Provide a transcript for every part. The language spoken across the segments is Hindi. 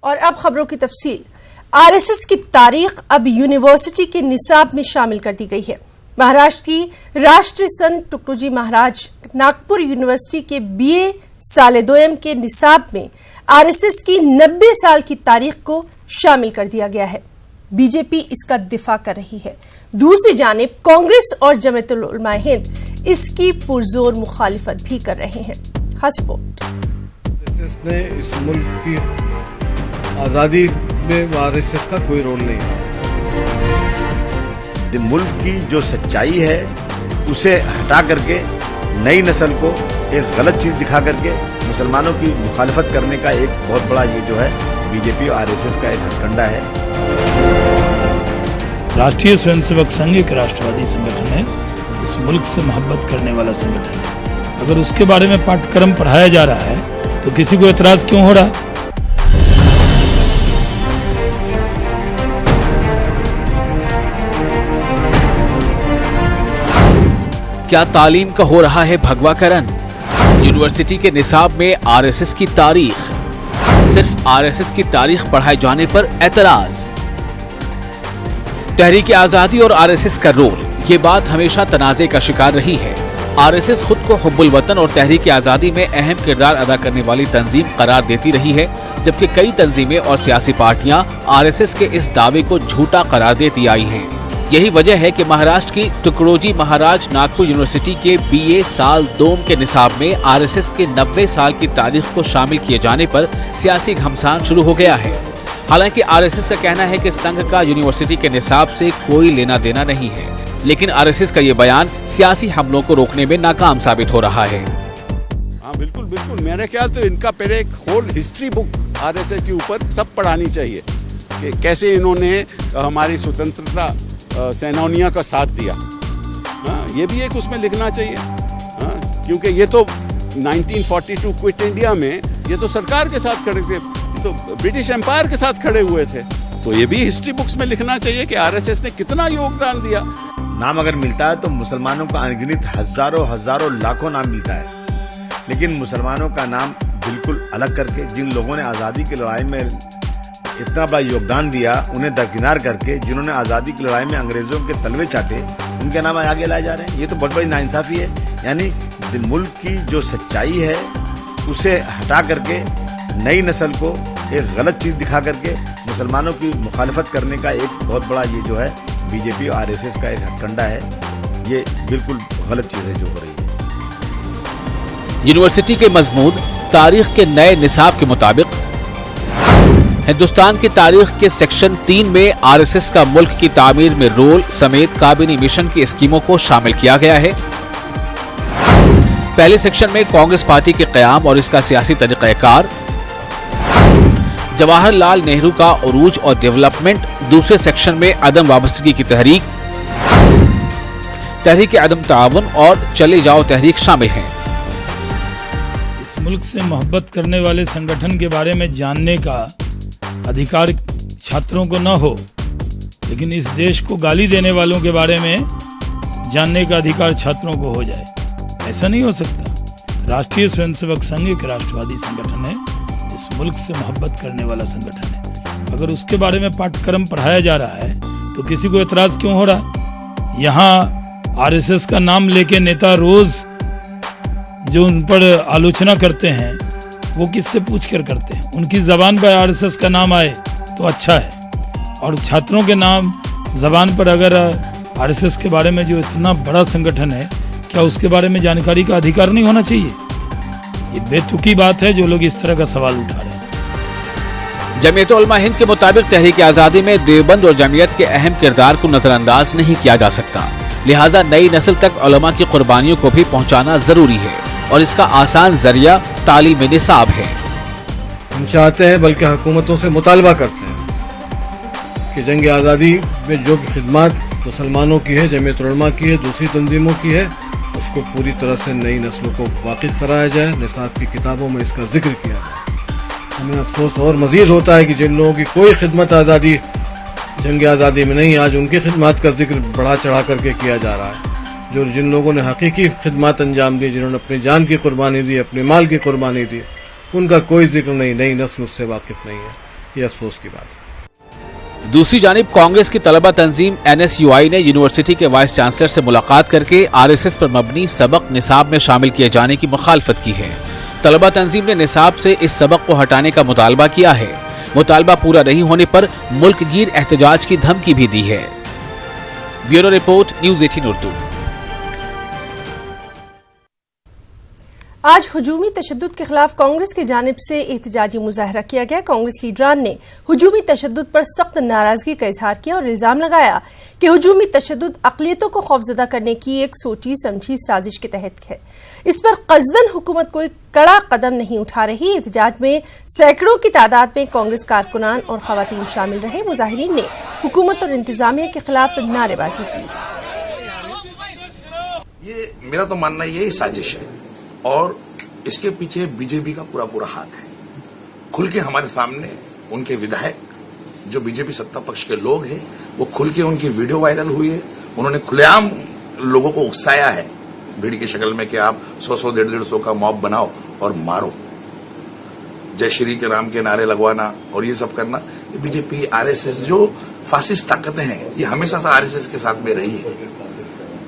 और अब खबरों की तफसील। आरएसएस की तारीख अब यूनिवर्सिटी के निसाब में शामिल कर दी गई है। महाराष्ट्र की राष्ट्रीय संत तुकडोजी महाराज नागपुर यूनिवर्सिटी के बीए साले दोयम के निसाब में आरएसएस की 90 साल की तारीख को शामिल कर दिया गया है। बीजेपी इसका दिफा कर रही है। दूसरी जानिब कांग्रेस और जमीयतुल उलमा हिंद इसकी पुरजोर मुखालिफत भी कर रहे हैं। खास रिपोर्ट। आरएसएस ने इस मुल्क की आज़ादी में आरएसएस का कोई रोल नहीं है। मुल्क की जो सच्चाई है उसे हटा करके नई नस्ल को एक गलत चीज दिखा करके मुसलमानों की मुखालिफत करने का एक बहुत बड़ा ये जो है बीजेपी और आरएसएस का एक हथकंडा है। राष्ट्रीय स्वयंसेवक संघ एक राष्ट्रवादी संगठन है, इस मुल्क से मोहब्बत करने वाला संगठन है। अगर उसके बारे में पाठ्यक्रम पढ़ाया जा रहा है तो किसी को एतराज क्यों हो रहा है? क्या तालीम का हो रहा है भगवाकरण? यूनिवर्सिटी के निसाब में आरएसएस की तारीख, सिर्फ आरएसएस की तारीख पढ़ाए जाने पर एतराज। तहरीक आजादी और आरएसएस का रोल, ये बात हमेशा तनाज़े का शिकार रही है। आरएसएस खुद को हुब्बुल वतन और तहरीक आजादी में अहम किरदार अदा करने वाली तंजीम करार देती रही है, जबकि कई तंजीमें और सियासी पार्टियां आरएसएस के इस दावे को झूठा करार देती आई हैं। यही वजह है कि महाराष्ट्र की तुकडोजी महाराज नागपुर यूनिवर्सिटी के बीए साल दोम के निसाब में आरएसएस के 90 साल की तारीख को शामिल किए जाने पर सियासी घमासान शुरू हो गया है। हालांकि आरएसएस का कहना है कि संघ का यूनिवर्सिटी के निसाब से कोई लेना देना नहीं है, लेकिन आरएसएस का ये बयान सियासी हमलों को रोकने में नाकाम साबित हो रहा है। हाँ बिल्कुल बिल्कुल, मेरे ख्याल तो इनका पहले एक होल हिस्ट्री बुक आरएसएस के ऊपर सब पढ़ानी चाहिए कि कैसे इन्होंने हमारी स्वतंत्रता सेनानियों का साथ दिया। हाँ, ये भी एक उसमें लिखना चाहिए। हाँ, क्योंकि ये तो 1942 क्विट इंडिया में ये तो सरकार के साथ खड़े थे, तो ब्रिटिश एम्पायर के साथ खड़े हुए थे, तो ये भी हिस्ट्री बुक्स में लिखना चाहिए कि आरएसएस ने कितना योगदान दिया। नाम अगर मिलता है तो मुसलमानों का अनगिनत हजारों लाखों नाम मिलता है, लेकिन मुसलमानों का नाम बिल्कुल अलग करके जिन लोगों ने आज़ादी की लड़ाई में इतना बड़ा योगदान दिया उन्हें दरकिनार करके जिन्होंने आज़ादी की लड़ाई में अंग्रेजों के तलवे चाटे उनके नाम आगे लाए जा रहे हैं। ये तो बहुत बड़ी नाइंसाफी है। यानी मुल्क की जो सच्चाई है उसे हटा करके नई नस्ल को एक गलत चीज़ दिखा करके मुसलमानों की मुखालिफत करने का एक बहुत बड़ा ये जो है बीजेपी और आरएसएस का एक हथकंडा है। ये बिल्कुल गलत चीज़ है जो हो रही है। यूनिवर्सिटी के मजमून तारीख के नए निसाब के मुताबिक हिंदुस्तान की तारीख के सेक्शन 3 में आरएसएस का मुल्क की तामीर में रोल समेत काबीनी मिशन की स्कीमों को शामिल किया गया है। पहले सेक्शन में कांग्रेस पार्टी के क़याम और इसका सियासी तरीक़ाकार, जवाहरलाल नेहरू का उरूज और डेवलपमेंट। दूसरे सेक्शन में अदम वाबस्तगी की तहरीक, तहरीक अदम ताउन और चले जाओ तहरीक शामिल हैं। इस मुल्क से मोहब्बत करने वाले संगठन के बारे में जानने का अधिकार छात्रों को न हो, लेकिन इस देश को गाली देने वालों के बारे में जानने का अधिकार छात्रों को हो जाए, ऐसा नहीं हो सकता। राष्ट्रीय स्वयंसेवक संघ एक राष्ट्रवादी संगठन है, इस मुल्क से मोहब्बत करने वाला संगठन है। अगर उसके बारे में पाठ्यक्रम पढ़ाया जा रहा है तो किसी को एतराज क्यों हो रहा है? यहाँ आरएसएस का नाम लेके नेता रोज जो उन पर आलोचना करते हैं वो किससे पूछ कर करते हैं? उनकी जबान पर आरएसएस का नाम आए तो अच्छा है, और छात्रों के नाम जबान पर अगर आरएसएस के बारे में जो इतना बड़ा संगठन है, क्या उसके बारे में जानकारी का अधिकार नहीं होना चाहिए? ये बेतुकी बात है जो लोग इस तरह का सवाल उठा रहे हैं। जमीयत उलमा हिंद के मुताबिक तहरीक आजादी में देवबंद और जमीयत के अहम किरदार को नजरअंदाज नहीं किया जा सकता, लिहाजा नई नस्ल तक उलमा की कुर्बानियों को भी पहुँचाना जरूरी है और इसका आसान जरिया तालीम निसाब है। हम चाहते हैं, बल्कि हुकूमतों से मुतालबा करते हैं कि जंग आज़ादी में जो खिदमत मुसलमानों की है, जमीयत उलमा की है, दूसरी तंजीमों की है, उसको पूरी तरह से नई नस्लों को वाकिफ कराया जाए, निसाब की किताबों में इसका जिक्र किया जाए। हमें अफसोस और मज़ीद होता है कि जिन लोगों की कोई खिदमत आज़ादी जंग आज़ादी में नहीं, आज उनकी खिदमत का जिक्र बढ़ा चढ़ा करके किया जा रहा है। जो जिन लोगों ने हकीकी खिदमत अंजाम दी, जिन्होंने अपनी जान की कुर्बानी दी, अपने माल की कुर्बानी दी, उनका कोई जिक्र नहीं, नई नस्ल उससे वाकिफ नहीं है। ये अफसोस की बात है। दूसरी जानिब कांग्रेस की तलबा तंजीम NSUI ने यूनिवर्सिटी के वाइस चांसलर से मुलाकात करके RSS पर मबनी सबक निसाब में शामिल किए जाने की मुखालफत की है। तलबा तंजीम ने निसाब से इस सबक को हटाने का मुतालबा किया है। मुतालबा पूरा नहीं होने पर मुल्कगीर एहतजाज की धमकी भी दी है। Bureau report, news 18 Urdu. आज हुजूमी तशद्दुद के खिलाफ कांग्रेस की जानिब से एहतजाजी मुजाहरा किया गया। कांग्रेस लीडरान ने हुजूमी तशद्दुद पर सख्त नाराजगी का इजहार किया और इल्जाम लगाया कि हुजूमी तशद्दुद अक़लियतों को खौफजदा करने की एक सोची समझी साजिश के तहत है। इस पर कस्दन हुकूमत कोई कड़ा कदम नहीं उठा रही। एहतजाज में सैकड़ों की तादाद में कांग्रेस कारकुनान और खवातीन शामिल रहे। मुजाहिरीन ने हुकूमत और इंतजामिया के खिलाफ नारेबाजी की। ये मेरा तो मानना यही साजिश है और इसके पीछे बीजेपी का पूरा हाथ है। खुल के हमारे सामने उनके विधायक जो बीजेपी सत्ता पक्ष के लोग हैं वो खुल के उनकी वीडियो वायरल हुई है। उन्होंने खुलेआम लोगों को उकसाया है भीड़ की शक्ल में कि आप 100-100, 150-150 का मॉब बनाओ और मारो। जय श्री के राम के नारे लगवाना और ये सब करना, ये बीजेपी RSS जो फासिस्ट ताकतें हैं ये हमेशा से RSS के साथ में रही है।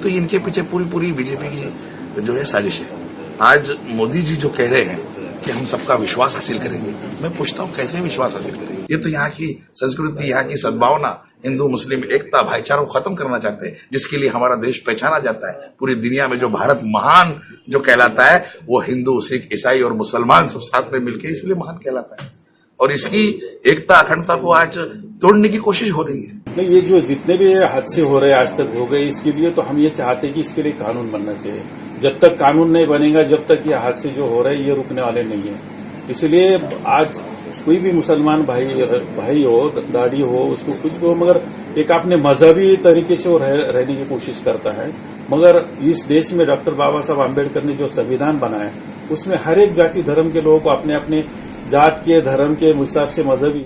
तो इनके पीछे पूरी बीजेपी की जो है साजिश है। आज मोदी जी जो कह रहे हैं कि हम सबका विश्वास हासिल करेंगे, मैं पूछता हूँ कैसे विश्वास हासिल करेंगे? ये तो यहाँ की संस्कृति, यहाँ की सद्भावना, हिंदू मुस्लिम एकता भाईचारा को खत्म करना चाहते हैं, जिसके लिए हमारा देश पहचाना जाता है पूरी दुनिया में। जो भारत महान जो कहलाता है वो हिंदू, सिख, ईसाई और मुसलमान सब साथ में मिलकर इसलिए महान कहलाता है। और इसकी एकता अखंडता को आज तोड़ने की कोशिश हो रही है। नहीं, ये जो जितने भी हादसे हो रहे आज तक हो गए, इसके लिए तो हम ये चाहते हैं कि इसके लिए कानून बनना चाहिए। जब तक कानून नहीं बनेगा, जब तक ये हादसे जो हो रहे हैं ये रुकने वाले नहीं है। इसलिए आज कोई भी मुसलमान भाई हो, दाढ़ी हो, उसको कुछ भी हो, मगर एक अपने मजहबी तरीके से वो रहने की कोशिश करता है। मगर इस देश में डॉक्टर बाबा साहब आम्बेडकर ने जो संविधान बनाया उसमें हर एक जाति धर्म के लोगों को अपने अपने जात के धर्म के हिसाब से मजहबी।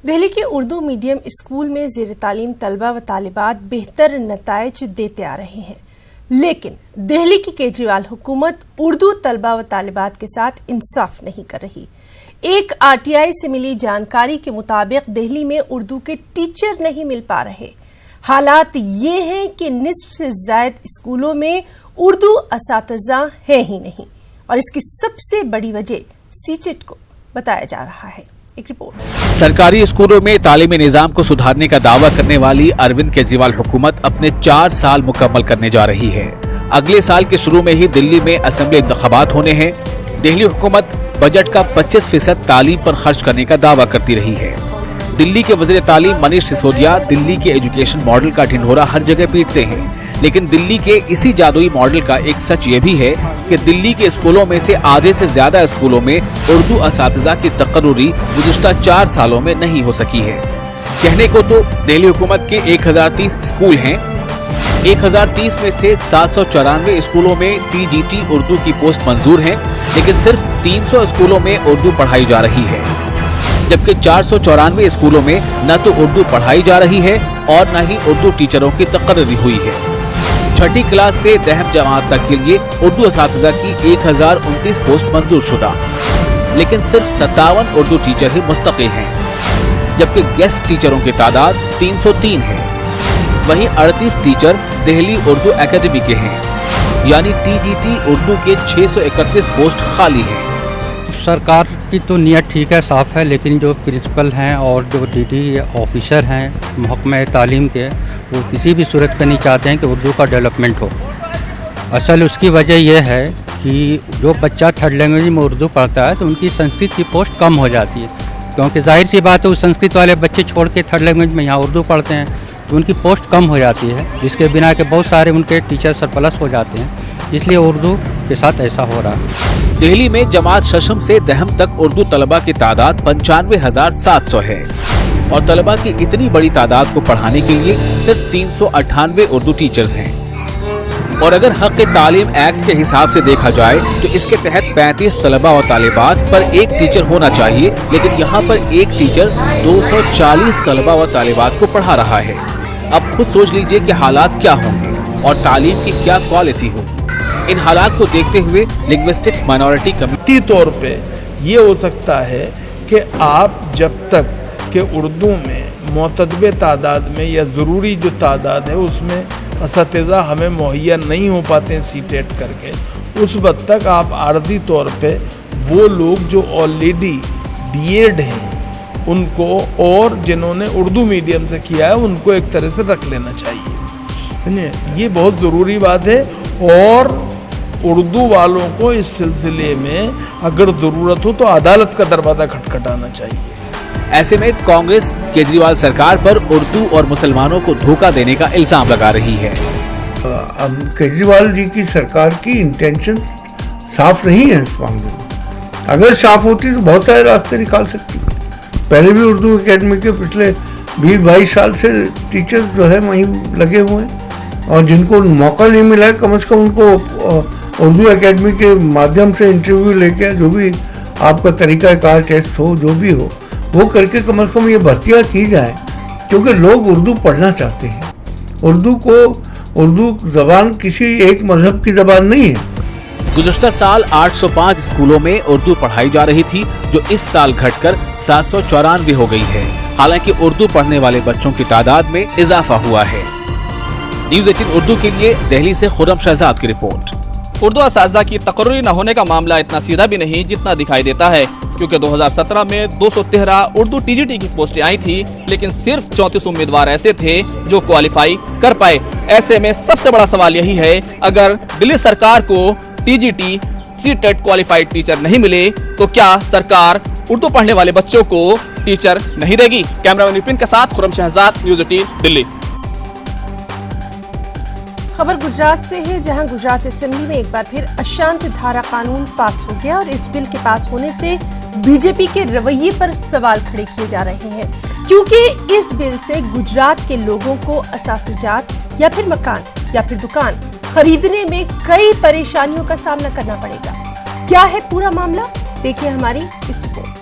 दिल्ली के उर्दू मीडियम स्कूल में ज़ेर तालीम तलबा व तालिबात बेहतर नताइज देते आ रहे हैं, लेकिन दिल्ली की केजरीवाल हुकूमत उर्दू तलबा व तालिबात के साथ इंसाफ नहीं कर रही। एक RTI से मिली जानकारी के मुताबिक दिल्ली में उर्दू के टीचर नहीं मिल पा रहे। हालात ये हैं कि निस्फ से ज्यादा स्कूलों में उर्दू असातिज़ा है ही नहीं और इसकी सबसे बड़ी वजह सीटेट को बताया जा रहा है। एक रिपोर्ट। सरकारी स्कूलों में तालीमी निजाम को सुधारने का दावा करने वाली अरविंद केजरीवाल हुकूमत अपने 4 साल मुकम्मल करने जा रही है। अगले साल के शुरू में ही दिल्ली में असेंबली इंतखाबात होने हैं। दिल्ली हुकूमत बजट का 25% तालीम पर खर्च करने का दावा करती रही है। दिल्ली के वज़ीर तालीम मनीष सिसोदिया दिल्ली के एजुकेशन मॉडल का ढिंढोरा हर जगह पीटते हैं, लेकिन दिल्ली के इसी जादुई मॉडल का एक सच ये भी है कि दिल्ली के स्कूलों में से आधे से ज्यादा स्कूलों में उर्दू असातिज़ा की तकर्रुरी गुज़िश्ता 4 सालों में नहीं हो सकी है। कहने को तो दिल्ली हुकूमत के 1030 स्कूल हैं। 1030 में से 794 स्कूलों में TGT उर्दू की पोस्ट मंजूर है, लेकिन सिर्फ 300 स्कूलों में उर्दू पढ़ाई जा रही है, जबकि 494 स्कूलों में न तो उर्दू पढ़ाई जा रही है और न ही उर्दू टीचरों की तकर्री हुई है। छठी क्लास से 10वीं जमात तक के लिए उर्दू असातिज़ा की 1029 पोस्ट मंजूर शुदा, लेकिन सिर्फ 57 उर्दू टीचर ही मुस्तकिल हैं, जबकि गेस्ट टीचरों की तादाद 303 है। वहीं 38 टीचर दिल्ली उर्दू एकेडमी के हैं, यानी TGT उर्दू के 631 पोस्ट खाली हैं। सरकार की तो नीयत ठीक है, साफ है, लेकिन जो प्रिंसिपल हैं और जो DD ऑफिसर हैं महकमा तालीम के, वो किसी भी सूरत में नहीं चाहते हैं कि उर्दू का डेवलपमेंट हो। असल उसकी वजह यह है कि जो बच्चा थर्ड लैंग्वेज में उर्दू पढ़ता है तो उनकी संस्कृत की पोस्ट कम हो जाती है, क्योंकि जाहिर सी बात है उस संस्कृत वाले बच्चे छोड़ के थर्ड लैंग्वेज में यहाँ उर्दू पढ़ते हैं तो उनकी पोस्ट कम हो जाती है, जिसके बिना के बहुत सारे उनके टीचर सरप्लस हो जाते हैं। इसलिए उर्दू के साथ ऐसा हो रहा है। दिल्ली में जमात शशम से दहम तक उर्दू तलबा की तादाद 95,700 है और तलबा की इतनी बड़ी तादाद को पढ़ाने के लिए सिर्फ 398 उर्दू टीचर्स हैं। और अगर हक तालीम एक्ट के हिसाब से देखा जाए तो इसके तहत 35 तलबा और तालिबात पर एक टीचर होना चाहिए, लेकिन यहाँ पर एक टीचर 240 तलबा और तालिबात को पढ़ा रहा है। अब खुद सोच लीजिए कि हालात क्या होंगे और तालीम की क्या क्वालिटी होगी। इन हालात को देखते हुए लिंग्विस्टिक्स माइनॉरिटी कमेटी तौर पे ये हो सकता है कि आप जब तक कि उर्दू में मोतदबे तादाद में या ज़रूरी जो तादाद है उसमें असातिज़ा हमें मुहैया नहीं हो पाते हैं सीटेट करके, उस वक्त तक आप आर्जी तौर पे वो लोग जो ऑलरेडी बीएड हैं उनको और जिन्होंने उर्दू मीडियम से किया है उनको एक तरह से रख लेना चाहिए। ये बहुत ज़रूरी बात है और उर्दू वालों को इस सिलसिले में अगर ज़रूरत हो तो अदालत का दरवाज़ा खटखटाना चाहिए। ऐसे में कांग्रेस केजरीवाल सरकार पर उर्दू और मुसलमानों को धोखा देने का इल्जाम लगा रही है। केजरीवाल जी की सरकार की इंटेंशन साफ नहीं है इस मामले में। अगर साफ होती तो बहुत सारे रास्ते निकाल सकती। पहले भी उर्दू एकेडमी के पिछले 20-22 साल से टीचर्स जो है वहीं लगे हुए हैं और जिनको मौका नहीं मिला है कम से कम उनको उर्दू एकेडमी के माध्यम से इंटरव्यू लेके जो भी आपका तरीक़ाकार टेस्ट हो जो भी हो वो करके कम से कम ये भर्तियाँ की जाए, क्योंकि लोग उर्दू पढ़ना चाहते हैं। उर्दू ज़बान किसी एक मजहब की ज़बान नहीं है। गुज़श्ता साल 805 स्कूलों में उर्दू पढ़ाई जा रही थी, जो इस साल घटकर 794 हो गई है। हालांकि उर्दू पढ़ने वाले बच्चों की तादाद में इजाफा हुआ है। न्यूज़ 18 उर्दू के लिए दिल्ली से खुर्रम शहजाद की रिपोर्ट। उर्दू असातिज़ा की तकर्री न होने का मामला इतना सीधा भी नहीं जितना दिखाई देता है, क्योंकि 2017 में 213 उर्दू टीजीटी की पोस्टें आई थी, लेकिन सिर्फ 34 उम्मीदवार ऐसे थे जो क्वालिफाई कर पाए। ऐसे में सबसे बड़ा सवाल यही है, अगर दिल्ली सरकार को टीजीटी सीटेट क्वालिफाइड टीचर नहीं मिले तो क्या सरकार उर्दू पढ़ने वाले बच्चों को टीचर नहीं देगी? कैमरामैन विपिन के साथ खुर्रम शहजाद, न्यूज़ 18 दिल्ली। खबर गुजरात से है, जहां गुजरात असेंबली में एक बार फिर अशांत धारा कानून पास हो गया और इस बिल के पास होने से बीजेपी के रवैये पर सवाल खड़े किए जा रहे हैं, क्योंकि इस बिल से गुजरात के लोगों को असासिजात या फिर मकान या फिर दुकान खरीदने में कई परेशानियों का सामना करना पड़ेगा। क्या है पूरा मामला, देखिए हमारी इस रिपोर्ट में।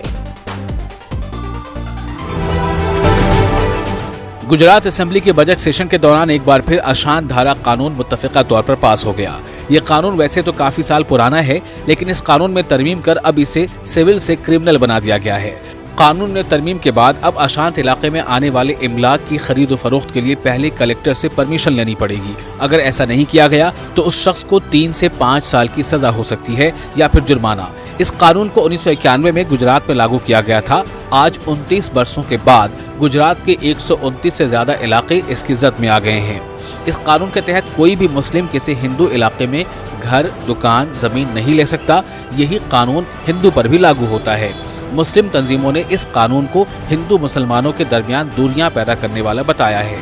गुजरात असेंबली के बजट सेशन के दौरान एक बार फिर अशांत धारा कानून मुत्तफिका तौर पर पास हो गया। ये कानून वैसे तो काफी साल पुराना है, लेकिन इस कानून में तरमीम कर अब इसे सिविल से क्रिमिनल बना दिया गया है। कानून में तरमीम के बाद अब अशांत इलाके में आने वाले इमलाक की खरीद फरोख्त के लिए पहले कलेक्टर से परमिशन लेनी पड़ेगी। अगर ऐसा नहीं किया गया तो उस शख्स को 3 से 5 साल की सजा हो सकती है या फिर जुर्माना। इस कानून को 1991 में गुजरात में लागू किया गया था। आज 29 वर्षों के बाद गुजरात के 129 से ज्यादा इलाके इसकी जद में आ गए हैं। इस कानून के तहत कोई भी मुस्लिम किसी हिंदू इलाके में घर, दुकान, जमीन नहीं ले सकता। यही कानून हिंदू पर भी लागू होता है। मुस्लिम तंजीमों ने इस कानून को हिंदू मुसलमानों के दरमियान दूरियां पैदा करने वाला बताया है।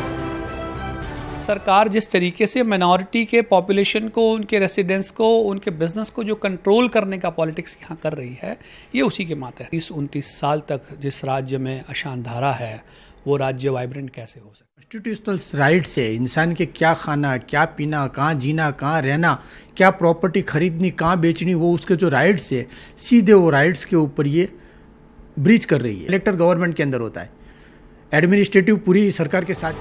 सरकार जिस तरीके से माइनॉरिटी के पॉपुलेशन को, उनके रेसिडेंट्स को, उनके बिजनेस को जो कंट्रोल करने का पॉलिटिक्स यहाँ कर रही है, ये उसी के माते है। 30-29 साल तक जिस राज्य में अशांत धारा है वो राज्य वाइब्रेंट कैसे हो सकता है? कॉन्स्टिट्यूशनल राइट्स है, इंसान के क्या खाना, क्या पीना, कहाँ जीना, कहाँ रहना, क्या प्रॉपर्टी खरीदनी, कहाँ बेचनी, वो उसके जो राइट्स है सीधे वो राइट्स के ऊपर ये ब्रीच कर रही है। इलेक्टेड गवर्नमेंट के अंदर होता है, एडमिनिस्ट्रेटिव पूरी सरकार के साथ।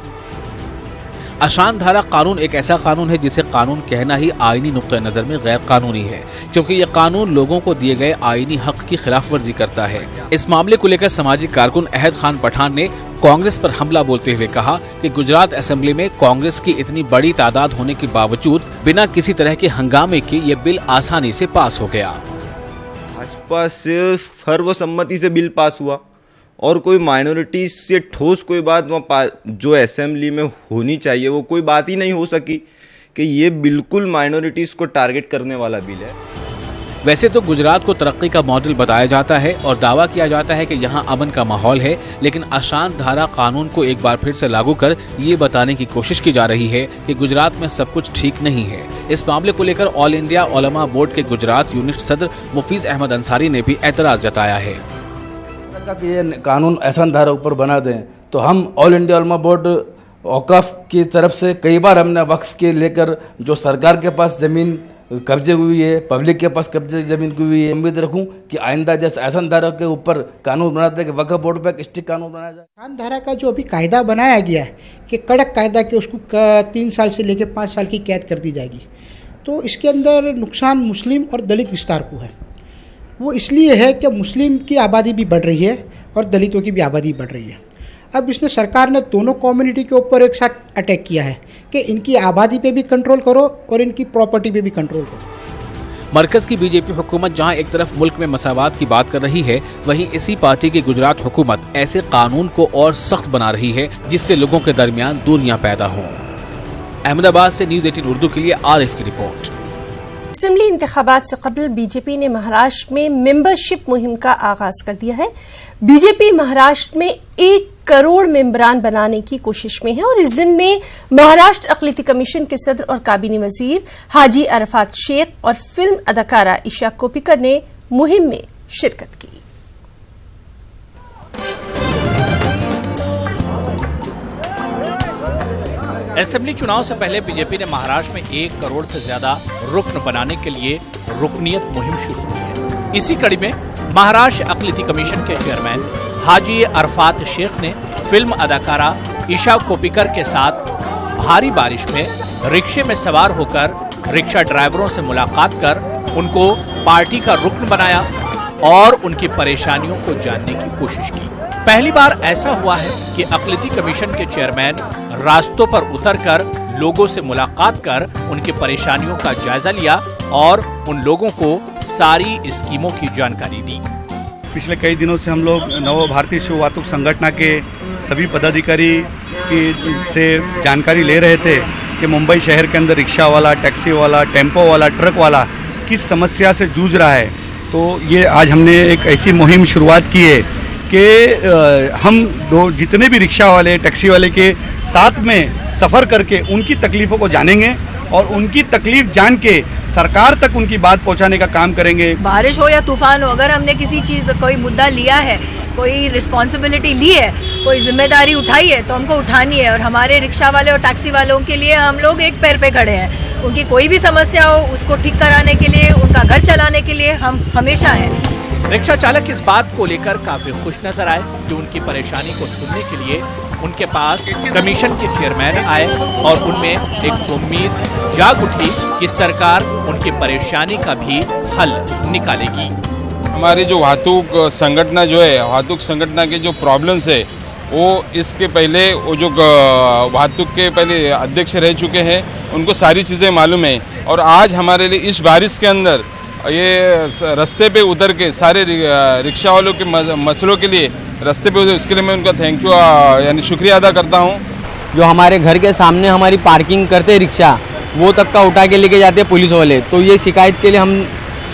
अशांत धारा कानून एक ऐसा कानून है जिसे कानून कहना ही आईनी नुक्ते नजर में गैर कानूनी है, क्योंकि यह कानून लोगों को दिए गए आईनी हक की खिलाफ वर्जी करता है। इस मामले को लेकर सामाजिक कारकुन अहद खान पठान ने कांग्रेस पर हमला बोलते हुए कहा कि गुजरात असेंबली में कांग्रेस की इतनी बड़ी तादाद होने के बावजूद बिना किसी तरह के हंगामे के ये बिल आसानी से पास हो गया। भाजपा से सर्वसम्मति से बिल पास हुआ और कोई माइनॉरिटी से ठोस कोई बात वहाँ जो असेंबली में होनी चाहिए वो कोई बात ही नहीं हो सकी कि ये बिल्कुल माइनॉरिटीज़ को टारगेट करने वाला बिल है। वैसे तो गुजरात को तरक्की का मॉडल बताया जाता है और दावा किया जाता है कि यहाँ अमन का माहौल है, लेकिन अशांत धारा कानून को एक बार फिर से लागू कर ये बताने की कोशिश की जा रही है कि गुजरात में सब कुछ ठीक नहीं है। इस मामले को लेकर ऑल इंडिया उलमा बोर्ड के गुजरात यूनिट सदर मुफीज अहमद अंसारी ने भी एतराज जताया है कि ये कानून अशांत धारा ऊपर बना दें, तो हम ऑल इंडिया उलमा बोर्ड औकाफ की तरफ से कई बार हमने वक्फ के लेकर जो सरकार के पास ज़मीन कब्जे हुई है, पब्लिक के पास कब्जे ज़मीन की हुई है, उम्मीद रखूं कि आइंदा जैसे अशांत धारा के ऊपर कानून बनाते हैं कि वक्फ बोर्ड पर एक स्ट्रिक्ट कानून बनाया जाए। अशांत धारा का जो अभी कायदा बनाया गया है कि कड़क कायदा कि उसको 3 साल से लेकर 5 साल की कैद कर दी जाएगी, तो इसके अंदर नुकसान मुस्लिम और दलित विस्तार को है। वो इसलिए है कि मुस्लिम की आबादी भी बढ़ रही है और दलितों की भी आबादी बढ़ रही है। अब इसने सरकार ने दोनों कम्युनिटी के ऊपर एक साथ अटैक किया है कि इनकी आबादी पे भी कंट्रोल करो और इनकी प्रॉपर्टी पे भी कंट्रोल करो। मरकज की बीजेपी हुकूमत जहां एक तरफ मुल्क में मसावात की बात कर रही है, वहीं इसी पार्टी की गुजरात हुकूमत ऐसे कानून को और सख्त बना रही है जिससे लोगों के दरमियान दूरियां पैदा हों। अहमदाबाद से न्यूज़ 18 उर्दू के लिए आरिफ की रिपोर्ट। असेंबली इंतखाबात से कबल बीजेपी ने महाराष्ट्र में मेंबरशिप मुहिम का आगाज कर दिया है। बीजेपी महाराष्ट्र में 1 करोड़ मेंबरान बनाने की कोशिश में है और इस दिन में महाराष्ट्र अक़लियती कमीशन के सदर और काबीनी वजीर हाजी अरफात शेख और फिल्म अदाकारा ईशा कोपिकर ने मुहिम में शिरकत की। असेंबली चुनाव से पहले बीजेपी ने महाराष्ट्र में 1 करोड़ से ज्यादा रुकन बनाने के लिए रुकनियत मुहिम शुरू की है। इसी कड़ी में महाराष्ट्र अक़लियती कमीशन के चेयरमैन हाजी अरफात शेख ने फिल्म अदाकारा ईशा कोपिकर के साथ भारी बारिश में रिक्शे में सवार होकर रिक्शा ड्राइवरों से मुलाकात कर उनको पार्टी का रुकन बनाया और उनकी परेशानियों को जानने की कोशिश की। पहली बार ऐसा हुआ है कि अक़लियती कमीशन के चेयरमैन रास्तों पर उतरकर लोगों से मुलाकात कर उनकी परेशानियों का जायजा लिया और उन लोगों को सारी स्कीमों की जानकारी दी। पिछले कई दिनों से हम लोग नव भारतीय शिव वातुक संगठन के सभी पदाधिकारी की से जानकारी ले रहे थे कि मुंबई शहर के अंदर रिक्शा वाला, टैक्सी वाला, टेम्पो वाला, ट्रक वाला किस समस्या से जूझ रहा है। तो ये आज हमने एक ऐसी मुहिम शुरुआत की है कि हम जितने भी रिक्शा वाले, टैक्सी वाले के साथ में सफ़र करके उनकी तकलीफ़ों को जानेंगे और उनकी तकलीफ जान के सरकार तक उनकी बात पहुंचाने का काम करेंगे। बारिश हो या तूफान हो, अगर हमने किसी चीज़ कोई मुद्दा लिया है, कोई रिस्पॉन्सिबिलिटी ली है, कोई जिम्मेदारी उठाई है तो हमको उठानी है। और हमारे रिक्शा वाले और टैक्सी वालों के लिए हम लोग एक पैर पे खड़े हैं। उनकी कोई भी समस्या हो उसको ठीक कराने के लिए, उनका घर चलाने के लिए हम हमेशा हैं। रिक्शा चालक इस बात को लेकर काफी खुश नजर आए कि उनकी परेशानी को सुनने के लिए उनके पास कमीशन के चेयरमैन आए और उनमें एक उम्मीद जाग उठी कि सरकार उनकी परेशानी का भी हल निकालेगी। हमारे जो वाहतूक संगठन जो है, वाहतूक संगठन के जो प्रॉब्लम्स है वो इसके पहले वो जो वाहतूक के पहले अध्यक्ष रह चुके हैं, उनको सारी चीज़ें मालूम है। और आज हमारे लिए इस बारिश के अंदर ये रास्ते पे उतर के सारे रिक्शा वालों के मसलों के लिए रास्ते पे उतर, इसके लिए मैं उनका थैंक यू यानी शुक्रिया अदा करता हूँ। जो हमारे घर के सामने हमारी पार्किंग करते हैं रिक्शा, वो तक का उठा के लेके जाते हैं पुलिस वाले। तो ये शिकायत के लिए हम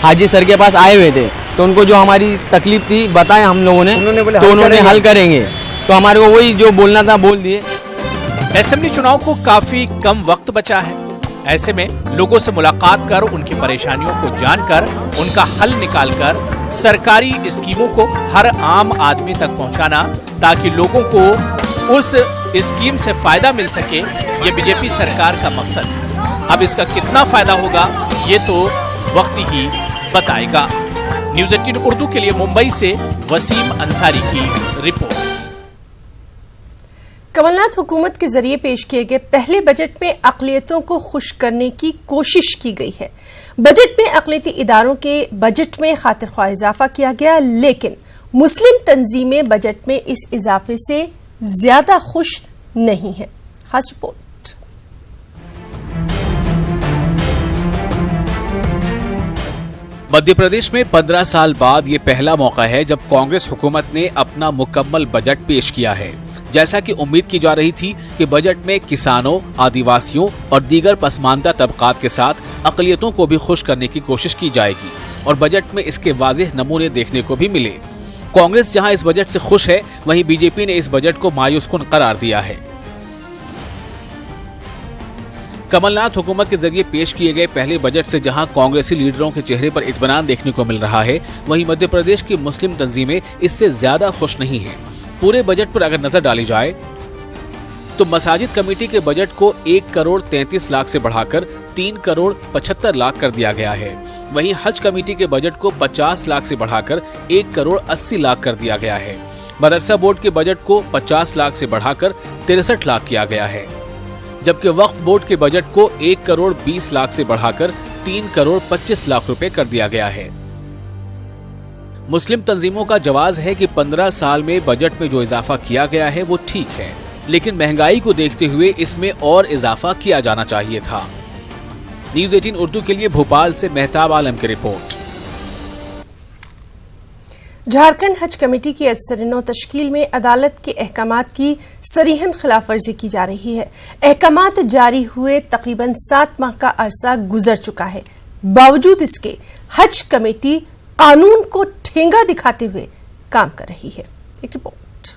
हाजी सर के पास आए हुए थे, तो उनको जो हमारी तकलीफ थी बताए हम लोगों ने, तो उन्होंने हल करेंगे। तो हमारे को वही जो बोलना था बोल दिए। असेंबली चुनाव को काफी कम वक्त बचा है। ऐसे में लोगों से मुलाकात कर उनकी परेशानियों को जानकर उनका हल निकालकर सरकारी स्कीमों को हर आम आदमी तक पहुंचाना ताकि लोगों को उस स्कीम से फायदा मिल सके, ये बीजेपी सरकार का मकसद है। अब इसका कितना फायदा होगा ये तो वक्त ही बताएगा। न्यूज़ 18 उर्दू के लिए मुंबई से वसीम अंसारी की रिपोर्ट। कमलनाथ हुकूमत के जरिए पेश किए गए पहले बजट में अक़लियतों को खुश करने की कोशिश की गई है। बजट में अक़लियती इदारों के बजट में खातिरख्वाह इजाफा किया गया, लेकिन मुस्लिम तंजीमें बजट में इस इजाफे से ज्यादा खुश नहीं है। खास रिपोर्ट। मध्य प्रदेश में 15 साल बाद ये पहला मौका है जब कांग्रेस हुकूमत ने अपना मुकम्मल बजट पेश किया है। जैसा कि उम्मीद की जा रही थी कि बजट में किसानों, आदिवासियों और दीगर पसमानदा तबकात के साथ अक़लियतों को भी खुश करने की कोशिश की जाएगी और बजट में इसके वाज़ेह नमूने देखने को भी मिले। कांग्रेस जहां इस बजट से खुश है, वहीं बीजेपी ने इस बजट को मायूसकुन करार दिया है। कमलनाथ हुकूमत के जरिए पेश किए गए पहले बजट से जहां कांग्रेसी लीडरों के चेहरे पर इत्मीनान देखने को मिल रहा है, वहीं मध्य प्रदेश की मुस्लिम तंजीमें इससे ज्यादा खुश नहीं हैं। पूरे बजट पर अगर नजर डाली जाए तो मसाजिद कमेटी के बजट को 1 करोड़ 33 लाख से बढ़ाकर 3 करोड़ 75 लाख कर दिया गया है। वहीं हज कमेटी के बजट को 50 लाख से बढ़ाकर 1 करोड़ 80 लाख कर दिया गया है। मदरसा बोर्ड के बजट को 50 लाख से बढ़ाकर 63 लाख किया गया है, जबकि वक्फ बोर्ड के बजट को 1 करोड़ 20 लाख से बढ़ाकर 3 करोड़ 25 लाख रुपए कर दिया गया है। मुस्लिम तंजीमों का जवाब है कि 15 साल में बजट में जो इजाफा किया गया है वो ठीक है, लेकिन महंगाई को देखते हुए इसमें और इजाफा किया जाना चाहिए था। न्यूज़ 18 उर्दू के लिए भोपाल से मेहताब आलम की रिपोर्ट। झारखंड हज कमेटी की अजसर-ए-नौ तश्कील में अदालत के अहकामात की सरीहन खिलाफवर्जी की जा रही है। अहकामात जारी हुए तकरीबन 7 माह का अरसा गुजर चुका है, बावजूद इसके हज कमेटी कानून को ठेंगा दिखाते हुए काम कर रही है। एक रिपोर्ट।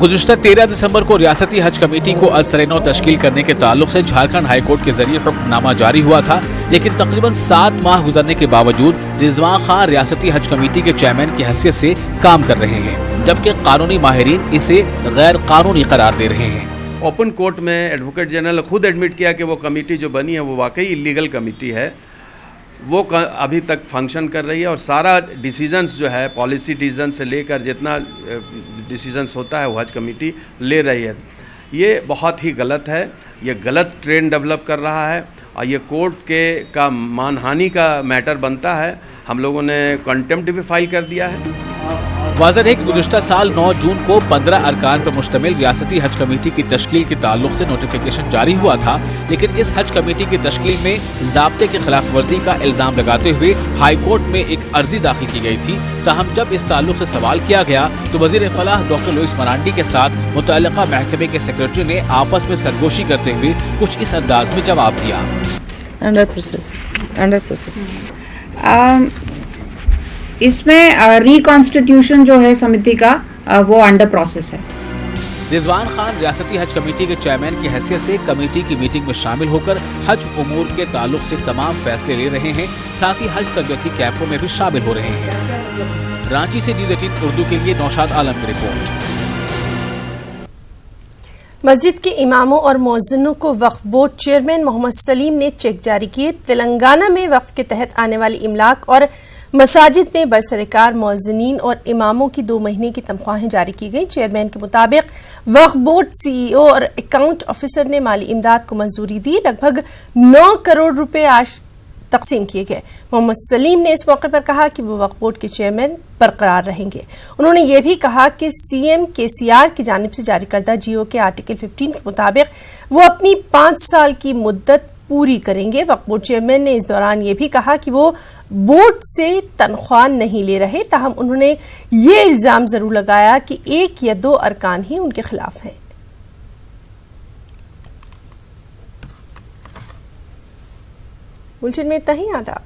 गुज़िश्ता 13 दिसंबर को रियासती हज कमेटी को अजसर-ए-नौ तश्कील करने के ताल्लुक से झारखंड हाईकोर्ट के जरिए हुक्मनामा जारी हुआ था, लेकिन तकरीबन 7 माह गुजरने के बावजूद रिजवान खान रियासती हज कमेटी के चेयरमैन की हैसियत से काम कर रहे हैं, जबकि कानूनी माहिरीन इसे गैर कानूनी करार दे रहे हैं। ओपन कोर्ट में एडवोकेट जनरल खुद एडमिट किया कि वो कमेटी जो बनी है वो वाकई इलीगल कमेटी है, वो अभी तक फंक्शन कर रही है और सारा डिसीजंस जो है पॉलिसी डिसीजन से लेकर जितना डिसीजंस होता है वो हज कमेटी ले रही है। ये बहुत ही गलत है, ये गलत ट्रेंड डेवलप कर रहा है और ये कोर्ट का मानहानि का मैटर बनता है। हम लोगों ने कंटेम्प्ट भी फाइल कर दिया है। वाज़ेह है कि गुज़िश्ता साल 9 जून को 15 अरकान पर मुश्तमिल रियासती हज कमेटी की तश्कील के ताल्लुक से नोटिफिकेशन जारी हुआ था, लेकिन इस हज कमेटी की तश्कील में ज़ाब्ते की खिलाफ वर्जी का इल्ज़ाम लगाते हुए हाई कोर्ट में एक अर्जी दाखिल की गई थी। ताहम जब इस ताल्लुक से सवाल किया गया तो वज़ीर फलाह डॉक्टर लुइस मरांडी के साथ मुतल्लिका महकमे के सेक्रेटरी ने आपस में सरगोशी करते हुए कुछ इस अंदाज में जवाब दिया। अंडर प्रोसेस इसमें रिकॉन्स्टिट्यूशन जो है समिति का वो अंडर प्रोसेस है। रिजवान खान रियासती हज कमेटी के चेयरमैन की हैसियत से कमेटी की मीटिंग में शामिल होकर हज उमूर के ताल्लुक से तमाम फैसले ले रहे हैं, साथ ही हज तरबियती कैंपों में भी शामिल हो रहे हैं। रांची से न्यूज़ 18 उर्दू के लिए नौशाद आलम की रिपोर्ट। मस्जिद के इमामों और मुअज्जिनों को वक्फ बोर्ड चेयरमैन मोहम्मद सलीम ने चेक जारी किए। तेलंगाना में वक्फ के तहत आने वाली इमलाक और मसाजिद में बरसरकार मुअज्जिनीन और इमामों की 2 महीने की तनख्वाहें जारी की गई। चेयरमैन के मुताबिक वक्फ बोर्ड सीईओ और अकाउंट ऑफिसर ने माली इमदाद को मंजूरी दी। लगभग 9 करोड़ रुपए आज तकसीम किए गए। मोहम्मद सलीम ने इस मौके पर कहा कि वो वक्फ बोर्ड के चेयरमैन बरकरार रहेंगे। उन्होंने ये भी कहा कि सीएम केसीआर की जानिब से जारी करदा जीओ के आर्टिकल 15 के मुताबिक वो अपनी 5 साल की मुद्दत पूरी करेंगे। वक्फ बोर्ड चेयरमैन ने इस दौरान ये भी कहा कि वो बोर्ड से तनख्वाह नहीं ले रहे, ताहम उन्होंने ये इल्जाम जरूर लगाया कि 1 या 2 अरकान ही उनके खिलाफ हैं। बुलेटिन में इतना ही। आदाब।